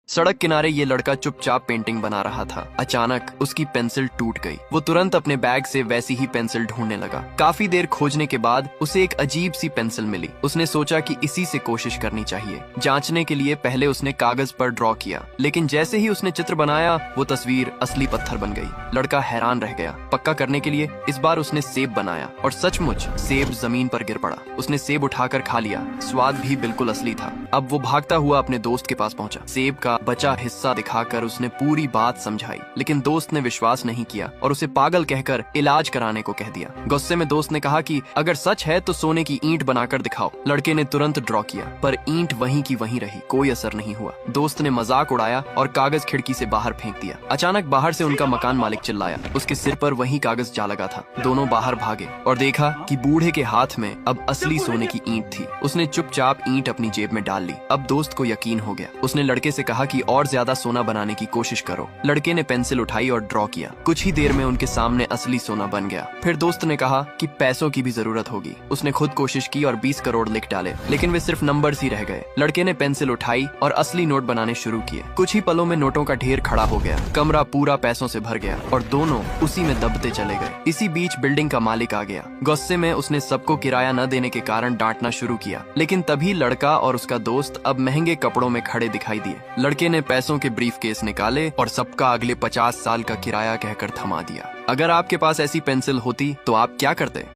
सड़क किनारे ये लड़का चुपचाप पेंटिंग बना रहा था। अचानक उसकी पेंसिल टूट गई। वो तुरंत अपने बैग से वैसी ही पेंसिल ढूंढने लगा। काफी देर खोजने के बाद उसे एक अजीब सी पेंसिल मिली। उसने सोचा कि इसी से कोशिश करनी चाहिए। जांचने के लिए पहले उसने कागज पर ड्रॉ किया, लेकिन जैसे ही उसने चित्र बनाया वो तस्वीर असली पत्थर बन गई। लड़का हैरान रह गया। पक्का करने के लिए इस बार उसने सेब बनाया और सचमुच सेब जमीन पर गिर पड़ा। उसने सेब उठाकर खा लिया। स्वाद भी बिल्कुल असली था। अब वो भागता हुआ अपने दोस्त के पास पहुंचा। सेब का बचा हिस्सा दिखाकर उसने पूरी बात समझाई, लेकिन दोस्त ने विश्वास नहीं किया और उसे पागल कहकर इलाज कराने को कह दिया। गुस्से में दोस्त ने कहा कि अगर सच है तो सोने की ईंट बनाकर दिखाओ। लड़के ने तुरंत ड्रॉ किया, पर ईंट वहीं की वहीं रही। कोई असर नहीं हुआ। दोस्त ने मजाक उड़ाया और कागज खिड़की से बाहर फेंक दिया। अचानक बाहर से उनका मकान मालिक चिल्लाया। उसके सिर पर वही कागज जा लगा था। दोनों बाहर भागे और देखा कि बूढ़े के हाथ में अब असली सोने की ईंट थी। उसने चुपचाप ईंट अपनी जेब में डाल ली। अब दोस्त को यकीन हो गया। उसने लड़के से कहा कि और ज्यादा सोना बनाने की कोशिश करो। लड़के ने पेंसिल उठाई और ड्रॉ किया। कुछ ही देर में उनके सामने असली सोना बन गया। फिर दोस्त ने कहा कि पैसों की भी जरूरत होगी। उसने खुद कोशिश की और 20 करोड़ लिख डाले, लेकिन वे सिर्फ नंबर्स ही रह गए। लड़के ने पेंसिल उठाई और असली नोट बनाने शुरू किए। कुछ ही पलों में नोटों का ढेर खड़ा हो गया। कमरा पूरा पैसों से भर गया और दोनों उसी में दबते चले गए। इसी बीच बिल्डिंग का मालिक आ गया। गुस्से में उसने सबको किराया न देने के कारण डांटना शुरू किया, लेकिन तभी लड़का और उसका दोस्त अब महंगे कपड़ों में खड़े दिखाई दिए। लड़के ने पैसों के ब्रीफकेस निकाले और सबका अगले 50 साल का किराया कहकर थमा दिया। अगर आपके पास ऐसी पेंसिल होती तो आप क्या करते?